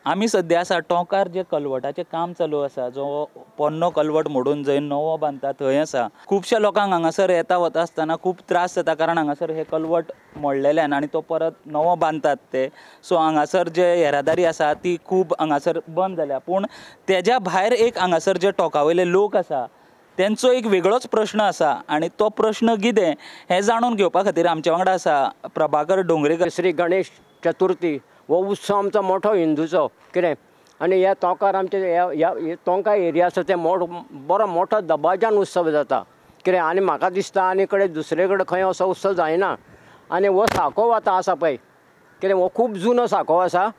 आमी सध्या आसा टोंकार जे कलवटाचें काम चालू आसा, जो पोन्नो कलवट मोडून जंय नवो बांदता थंय आसा। खुबश्या लोकांक हांगासर येता वता आसतना खूब त्रास जाता, कारण हांगासर हे कलवट मोडलेल्यान आनी तो परत नवो बांदतात ते। सो हांगासर जे येरादारी आसा ती खूब हांगासर बंद जाल्या। पूण तेज्या भायर एक हांगासर जे टोंकावयले लोक आसा तेंचो एक वेगळोच प्रश्न आसा, आनी तो प्रश्न कितें हें जाणून घेवपा खातीर आमचे वांगडा आसा प्रभाकर डोंगरेकर। श्री गणेश चतुर्थी हो उत्सव आमचो मोठो हिंदूचो कितें आनी ह्या टोंकार आमचे ह्या टोंका एरिया आसा ते बरो मोठो दबाज्यान उत्सव जाता कितें। आनी म्हाका दिसता आनी कडेन दुसरे कडेन खंय असो उत्सव जायना। आनी हो सांखो आतां आसा पळय कितें, हो खूब जुनो सांखो आसा।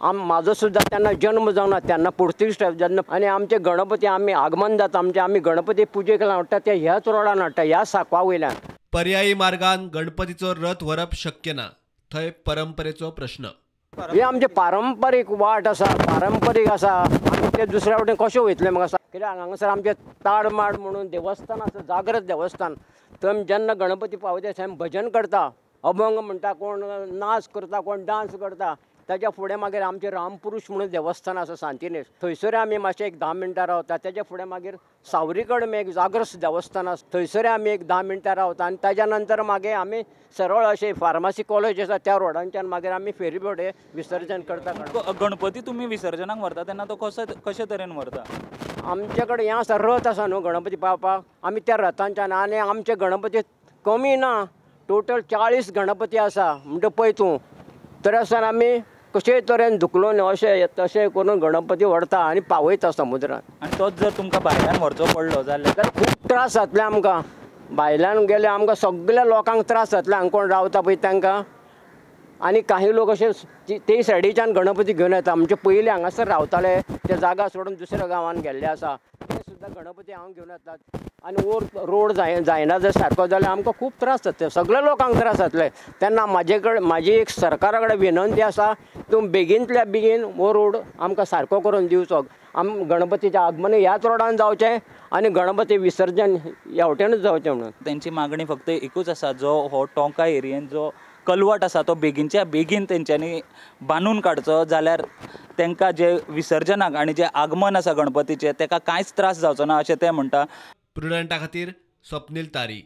म्हाजो सुद्दां तेन्ना जल्म जावना तेन्ना पुर्तुगीज जेन्ना आनी आमचे गणपती आमी आगमन जाता आमी गणपती पुजेक हाडटा ते ह्याच रोडान हाडटा, ह्या सांखवा वयल्यान। पर्यायी मार्गान गणपतीचो रथ व्हरप शक्य ना, थंय परंपरेचो प्रश्न। हे आमचे पारंपारीक वाट आसा, पारंपारीक आसा, आमी ते दुसऱ्या वटेन कशें वयतले म्हाका सांग। कित्याक हांगासर आमचे ताडमाड म्हणून देवस्थान आसा, जागृत देवस्थान। थंय जेन्ना गणपती पावता थंय भजन करता, अभंग म्हणटा, कोण नाच करता, कोण डान्स करता। ताच्या फुडें मागीर आमचे रामपुरुश म्हणून देवस्थान आसा सांतिनेज, थंयसर आमी मातशें एक 10 मिनटां रावता। ताच्या फुडें मागीर सावरीकड एक जागृत देवस्थान आसा, थंयसर आमी एक 10 मिनटां रावता। आनी ताच्या नंतर मागीर आमी सरळ अशें फार्मासी कॉलेज आसा त्या रोडांच्यान मागीर आमी फेरी बोटे विसर्जन करता। गणपती तुमी विसर्जनाक व्हरता तेन्ना तो कशे तरेन व्हरता? आमचे कडेन हें आसा, रथ आसा न्हू गणपती पावपाक, आमी त्या रथांच्यान। आनी आमचे गणपती कमी ना, टोटल 40 गणपती आसा म्हणटा पळय तूं। तर आसतना आमी कशे तरेन धुकलून अशें तशें करून गणपती व्हरता आनी पावयता समुद्रान। आनी तोच जर तुमकां भायल्यान व्हरचो पडलो जाल्यार खूब त्रास जातले आमकां। भायल्यान गेले आमकां सगळ्या लोकांक त्रास जातले, हांगा कोण रावता पळय तांकां। आनी काही लोक अशे ते सायडीच्यान गणपती घेवन येता। आमचे पयलीं हांगासर रावताले, ते जागा सोडून दुसऱ्या गांवांन गेल्ले आसा, ते सुद्दां गणपती हांगा घेवन येतात। आनी रोड जायना जर सारको जाल्यार आमकां खूब त्रास जातले, सगळ्या लोकांक त्रास जातले। तेन्ना म्हाजी एक सरकारा कडेन विनंती आसा, तूं बेगींतल्या बेगीन हो रोड आमकां सारको करून दिवचो। गणपतीचें आगमन ह्याच रोडान जावचें आनी गणपती विसर्जन ह्या वटेनूच जावचें म्हणून। तेंची मागणी फक्त एकूच आसा, जो हो टोंका एरियेन जो कलवट आसा तो बेगीनच्या बेगीन तेंच्यांनी बांदून काडचो, जाल्यार तांकां जे विसर्जनाक आनी जे आगमन आसा गणपतीचें ताका कांयच त्रास जावचो ना अशें ते म्हणटा। प्रुडंटा खातीर स्वप्नील तारी।